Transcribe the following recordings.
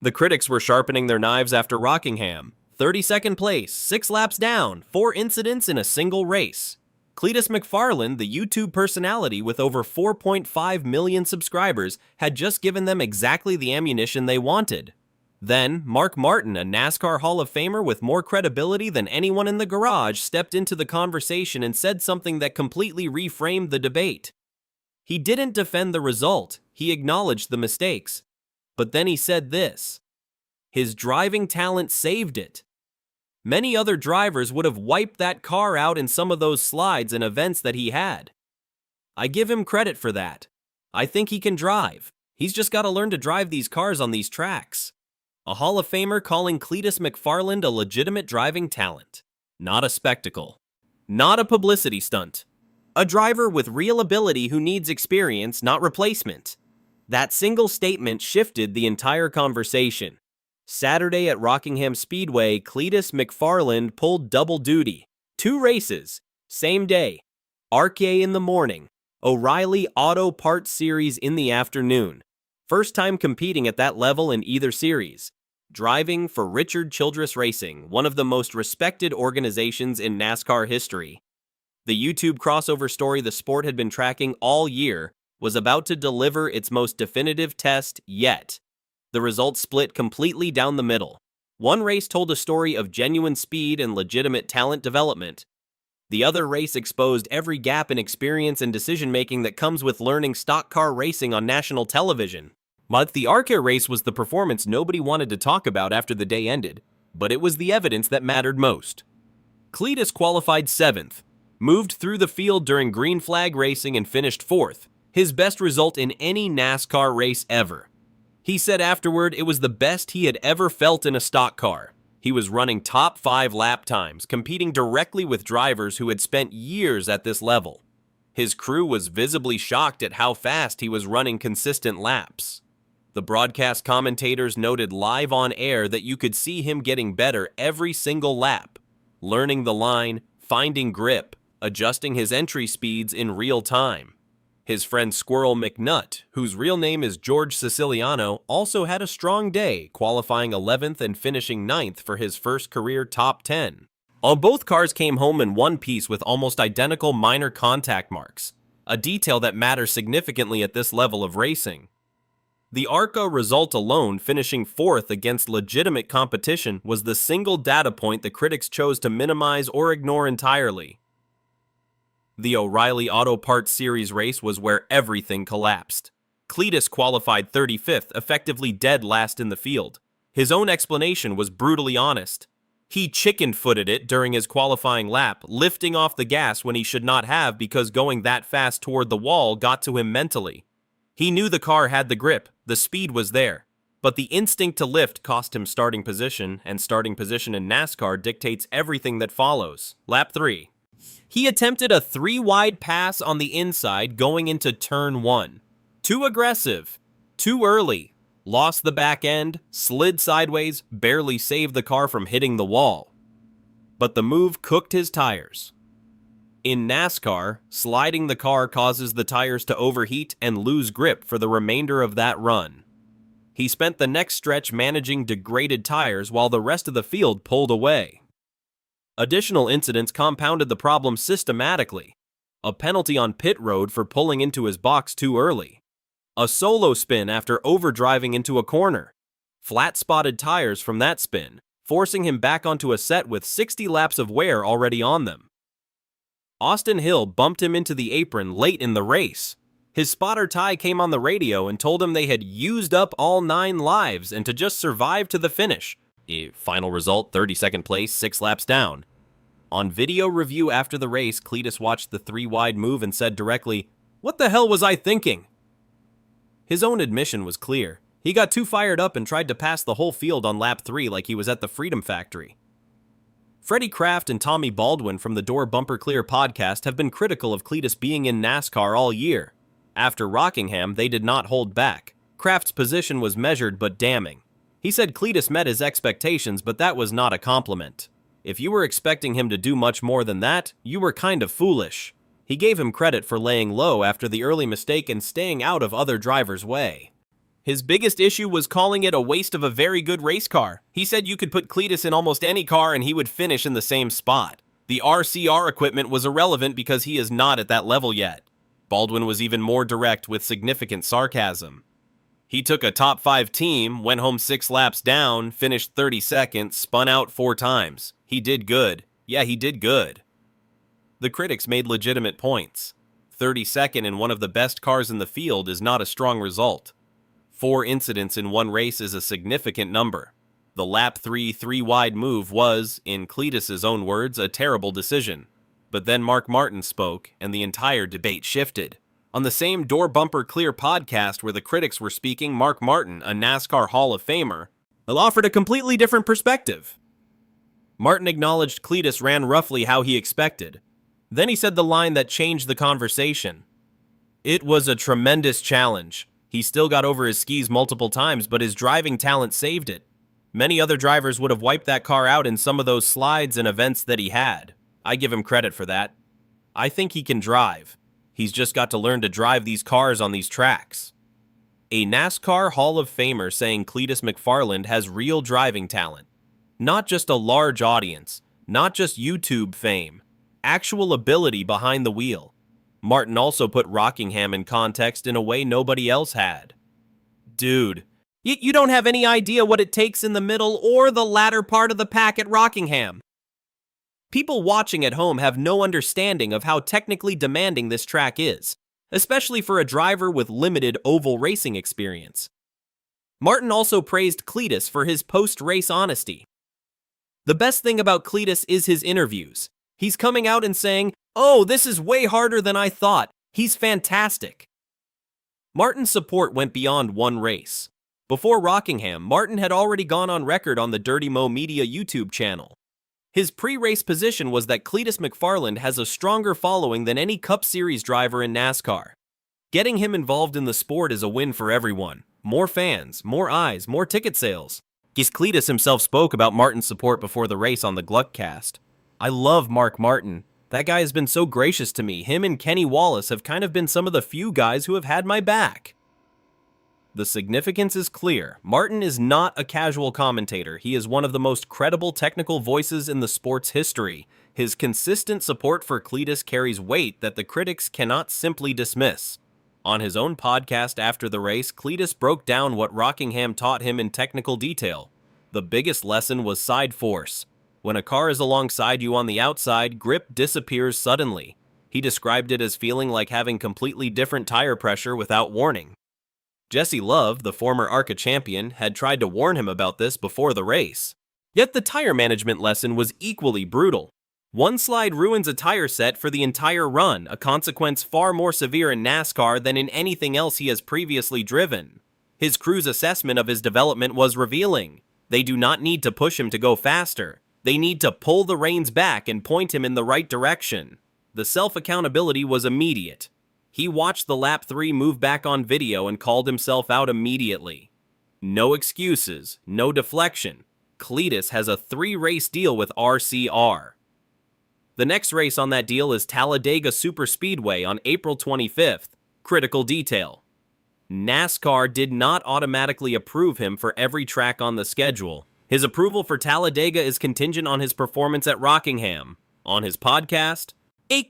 The critics were sharpening their knives after Rockingham. 32nd place, 6 laps down, 4 incidents in a single race. Cleetus McFarland, the YouTube personality with over 4.5 million subscribers, had just given them exactly the ammunition they wanted. Then, Mark Martin, a NASCAR Hall of Famer with more credibility than anyone in the garage, stepped into the conversation and said something that completely reframed the debate. He didn't defend the result, he acknowledged the mistakes. But then he said this: his driving talent saved it. Many other drivers would have wiped that car out in some of those slides and events that he had. I give him credit for that. I think he can drive. He's just got to learn to drive these cars on these tracks. A Hall of Famer calling Cleetus McFarland a legitimate driving talent. Not a spectacle. Not a publicity stunt. A driver with real ability who needs experience, not replacement. That single statement shifted the entire conversation. Saturday at Rockingham Speedway, Cleetus McFarland pulled double duty. 2 races, same day. ARCA in the morning, O'Reilly Auto Parts Series in the afternoon. First time competing at that level in either series. Driving for Richard Childress Racing, one of the most respected organizations in NASCAR history. The YouTube crossover story the sport had been tracking all year was about to deliver its most definitive test yet. The results split completely down the middle. One race told a story of genuine speed and legitimate talent development. The other race exposed every gap in experience and decision-making that comes with learning stock car racing on national television. But the ARCA race was the performance nobody wanted to talk about after the day ended, but it was the evidence that mattered most. Cleetus qualified 7th, moved through the field during green flag racing and finished 4th, his best result in any NASCAR race ever. He said afterward it was the best he had ever felt in a stock car. He was running top 5 lap times, competing directly with drivers who had spent years at this level. His crew was visibly shocked at how fast he was running consistent laps. The broadcast commentators noted live on air that you could see him getting better every single lap, learning the line, finding grip, adjusting his entry speeds in real time. His friend Squirrel McNutt, whose real name is George Siciliano, also had a strong day, qualifying 11th and finishing 9th for his first career top 10. Both cars came home in one piece with almost identical minor contact marks, a detail that matters significantly at this level of racing. The ARCA result alone, finishing 4th against legitimate competition, was the single data point the critics chose to minimize or ignore entirely. The O'Reilly Auto Parts Series race was where everything collapsed. Cleetus qualified 35th, effectively dead last in the field. His own explanation was brutally honest. He chicken-footed it during his qualifying lap, lifting off the gas when he should not have because going that fast toward the wall got to him mentally. He knew the car had the grip, the speed was there, but the instinct to lift cost him starting position, and starting position in NASCAR dictates everything that follows. Lap 3. He attempted a 3-wide pass on the inside going into turn 1. Too aggressive, too early, lost the back end, slid sideways, barely saved the car from hitting the wall. But the move cooked his tires. In NASCAR, sliding the car causes the tires to overheat and lose grip for the remainder of that run. He spent the next stretch managing degraded tires while the rest of the field pulled away. Additional incidents compounded the problem systematically. A penalty on pit road for pulling into his box too early. A solo spin after overdriving into a corner. Flat-spotted tires from that spin, forcing him back onto a set with 60 laps of wear already on them. Austin Hill bumped him into the apron late in the race. His spotter Ty came on the radio and told him they had used up all 9 lives and to just survive to the finish. Final result, 32nd place, 6 laps down. On video review after the race, Cleetus watched the 3-wide move and said directly, "What the hell was I thinking?" His own admission was clear. He got too fired up and tried to pass the whole field on lap 3 like he was at the Freedom Factory. Freddie Kraft and Tommy Baldwin from the Door Bumper Clear podcast have been critical of Cleetus being in NASCAR all year. After Rockingham, they did not hold back. Kraft's position was measured but damning. He said Cleetus met his expectations, but that was not a compliment. If you were expecting him to do much more than that, you were kind of foolish. He gave him credit for laying low after the early mistake and staying out of other drivers' way. His biggest issue was calling it a waste of a very good race car. He said you could put Cleetus in almost any car and he would finish in the same spot. The RCR equipment was irrelevant because he is not at that level yet. Baldwin was even more direct with significant sarcasm. He took a top 5 team, went home 6 laps down, finished 32nd, spun out 4 times. He did good. Yeah, he did good. The critics made legitimate points. 32nd in one of the best cars in the field is not a strong result. 4 incidents in one race is a significant number. The lap 3 3-wide move was, in Cleetus' own words, a terrible decision. But then Mark Martin spoke, and the entire debate shifted. On the same Door Bumper Clear podcast where the critics were speaking, Mark Martin, a NASCAR Hall of Famer, offered a completely different perspective. Martin acknowledged Cleetus ran roughly how he expected. Then he said the line that changed the conversation. It was a tremendous challenge. He still got over his skis multiple times, but his driving talent saved it. Many other drivers would have wiped that car out in some of those slides and events that he had. I give him credit for that. I think he can drive. He's just got to learn to drive these cars on these tracks. A NASCAR Hall of Famer saying Cleetus McFarland has real driving talent. Not just a large audience, not just YouTube fame, actual ability behind the wheel. Martin also put Rockingham in context in a way nobody else had. Dude, you don't have any idea what it takes in the middle or the latter part of the pack at Rockingham. People watching at home have no understanding of how technically demanding this track is, especially for a driver with limited oval racing experience. Martin also praised Cleetus for his post-race honesty. The best thing about Cleetus is his interviews. He's coming out and saying, "Oh, this is way harder than I thought. He's fantastic." Martin's support went beyond one race. Before Rockingham, Martin had already gone on record on the Dirty Mo Media YouTube channel. His pre-race position was that Cleetus McFarland has a stronger following than any Cup Series driver in NASCAR. Getting him involved in the sport is a win for everyone. More fans, more eyes, more ticket sales. Cleetus himself spoke about Martin's support before the race on the Gluckcast. I love Mark Martin. That guy has been so gracious to me. Him and Kenny Wallace have kind of been some of the few guys who have had my back. The significance is clear. Martin is not a casual commentator. He is one of the most credible technical voices in the sport's history. His consistent support for Cleetus carries weight that the critics cannot simply dismiss. On his own podcast after the race, Cleetus broke down what Rockingham taught him in technical detail. The biggest lesson was side force. When a car is alongside you on the outside, grip disappears suddenly. He described it as feeling like having completely different tire pressure without warning. Jesse Love, the former ARCA champion, had tried to warn him about this before the race. Yet the tire management lesson was equally brutal. One slide ruins a tire set for the entire run, a consequence far more severe in NASCAR than in anything else he has previously driven. His crew's assessment of his development was revealing. They do not need to push him to go faster. They need to pull the reins back and point him in the right direction. The self-accountability was immediate. He watched the lap 3 move back on video and called himself out immediately. No excuses, no deflection. Cleetus has a 3-race deal with RCR. The next race on that deal is Talladega Superspeedway on April 25th. Critical detail. NASCAR did not automatically approve him for every track on the schedule. His approval for Talladega is contingent on his performance at Rockingham. On his podcast,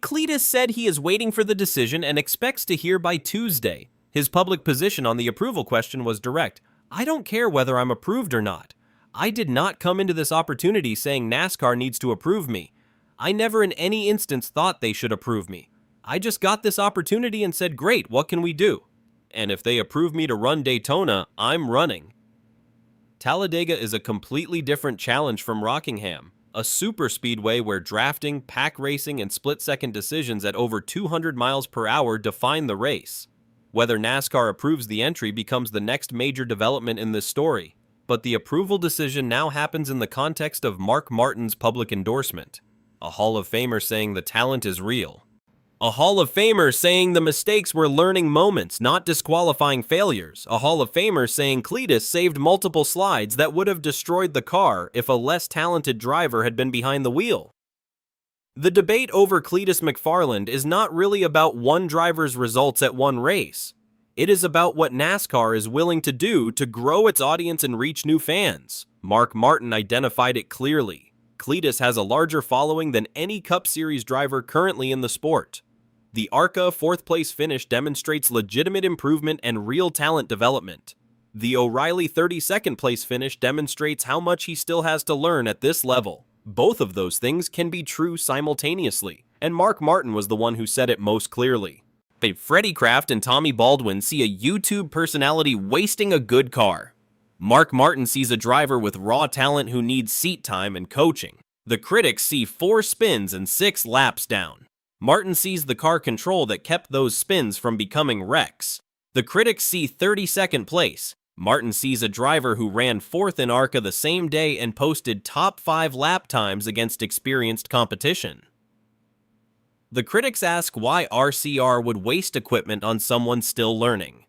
Cleetus said he is waiting for the decision and expects to hear by Tuesday. His public position on the approval question was direct. I don't care whether I'm approved or not. I did not come into this opportunity saying NASCAR needs to approve me. I never in any instance thought they should approve me. I just got this opportunity and said, great, what can we do? And if they approve me to run Daytona, I'm running. Talladega is a completely different challenge from Rockingham, a super speedway where drafting, pack racing, and split-second decisions at over 200 miles per hour define the race. Whether NASCAR approves the entry becomes the next major development in this story, but the approval decision now happens in the context of Mark Martin's public endorsement. A Hall of Famer saying the talent is real. A Hall of Famer saying the mistakes were learning moments, not disqualifying failures. A Hall of Famer saying Cleetus saved multiple slides that would have destroyed the car if a less talented driver had been behind the wheel. The debate over Cleetus McFarland is not really about one driver's results at one race. It is about what NASCAR is willing to do to grow its audience and reach new fans. Mark Martin identified it clearly. Cleetus has a larger following than any Cup Series driver currently in the sport. The ARCA fourth-place finish demonstrates legitimate improvement and real talent development. The O'Reilly 32nd place finish demonstrates how much he still has to learn at this level. Both of those things can be true simultaneously, and Mark Martin was the one who said it most clearly. Freddy Kraft and Tommy Baldwin see a YouTube personality wasting a good car. Mark Martin sees a driver with raw talent who needs seat time and coaching. The critics see 4 spins and 6 laps down. Martin sees the car control that kept those spins from becoming wrecks. The critics see 32nd place. Martin sees a driver who ran 4th in ARCA the same day and posted top 5 lap times against experienced competition. The critics ask why RCR would waste equipment on someone still learning.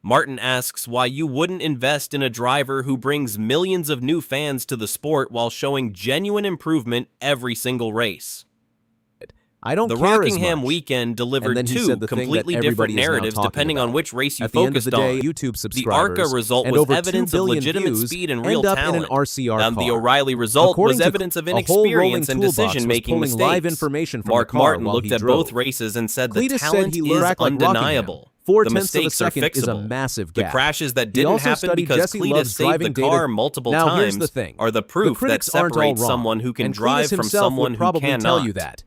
Martin asks why you wouldn't invest in a driver who brings millions of new fans to the sport while showing genuine improvement every single race. The Rockingham weekend delivered 2 completely different narratives depending on which race you focused on. The ARCA result was evidence of legitimate speed and real talent, and the O'Reilly result was evidence of inexperience and decision-making mistakes. Mark Martin looked at both races and said the talent is undeniable. The mistakes are fixable. The crashes that didn't happen because Cleetus saved the car multiple times are the proof that separates someone who can drive from someone who cannot.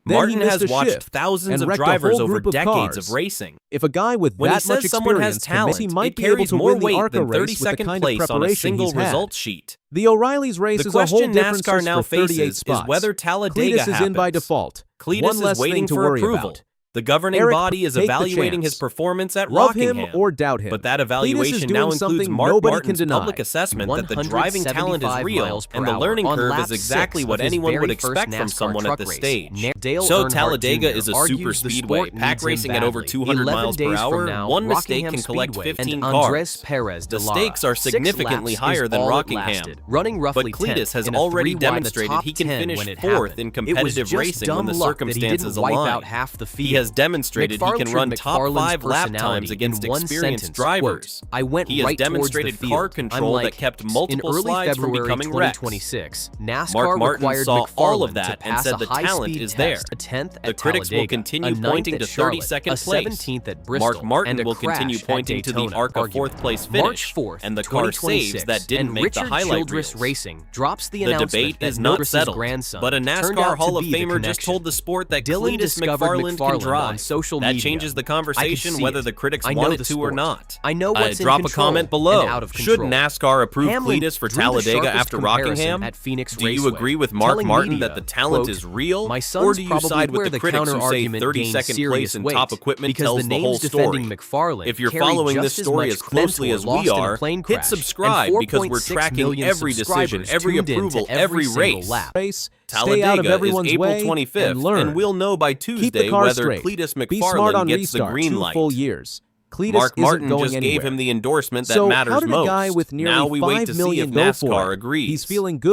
Martin has watched thousands of drivers over decades of racing. If a guy with when that he much says someone has experience talent, he might it be able carries to more win the weight ARCA than race with the 32nd kind of place on a preparation single he's had. results sheet. The O'Reilly's race The is a whole question different NASCAR now for 38 faces spots. is whether Talladega Cleetus happens. is in by default. Cleetus One less is waiting thing to for worry approval. about. The governing Eric, body is take the evaluating chance. his performance at Love Rockingham, him or doubt him. but that Cleetus is evaluation doing now includes something Mark nobody Martin's can deny. public assessment that the driving talent is real, and the mph learning on curve lap is exactly 6 what of his anyone very would expect first from NASCAR someone at truck this race. stage. Dale So Earnhardt Talladega Jr. is a argues super the speedway, sport pack needs him racing at over badly. 200 miles 11 per days from hour. now, One mistake Rockingham can collect Speedway 15 and cars. Andres Perez de The Lara. stakes are 6 significantly laps higher is than all it Rockingham. lasted. Running But roughly Cleetus 10th has in a already 3 wide demonstrated top he can 10 finish when it 4th happened. in It was competitive just racing dumb when the luck that he circumstances didn't wipe align. out half the field. He has demonstrated he can run top 5 lap times against in one experienced sentence, drivers. Quote, I went He has right demonstrated towards the car field. control I'm that kept multiple in early slides from February becoming wrecks. 2026, NASCAR Mark Martin required saw all of McFarland that to and pass said a the talent high-speed is there. test, a 10th at The critics will Talladega, continue a 9th pointing at to Charlotte, 32nd a place. 17th at Bristol, Mark Martin and a will continue crash pointing at to the Daytona ARCA argument. 4th place March finish 4th, and the car saves that didn't and make Richard the highlight Childress reels. Racing drops the The announcement debate that is not Childress's settled, grandson but a turned NASCAR out to Hall of be the Famer just connection. told the sport that Dylan Cleetus discovered McFarland can McFarland drive. on social That media. changes the I could conversation see whether it. the critics I know want the it to or sport. not. I know what's in Drop a control comment below. and out of Should control. NASCAR approve Hamlin Cleetus for drew the Talladega sharpest after comparison Rockingham? at Phoenix Do you Raceway, agree with Mark telling Martin media, that the talent quote, is real? My Or son's do you probably side where with the the critics who say counter-argument 32nd gains place serious and weight, top equipment because tells the the whole names story? defending McFarland If you're carry following just this as story much as closely credit as for we lost in a are, plane hit crash, subscribe and because we're 4.6 tracking million every decision, subscribers every tuned into approval, every every single race. lap. Stay out of Talladega is everyone's April way 25th, and learn. and we'll know by Keep the Tuesday car whether straight. Cleetus Be smart on McFarland gets the restart. green 2 light. full years. Cleetus Mark isn't Martin going just anywhere. gave him the endorsement that So matters how did a most. guy with nearly Now we wait 5 to see million if go for NASCAR it? agrees. He's feeling good.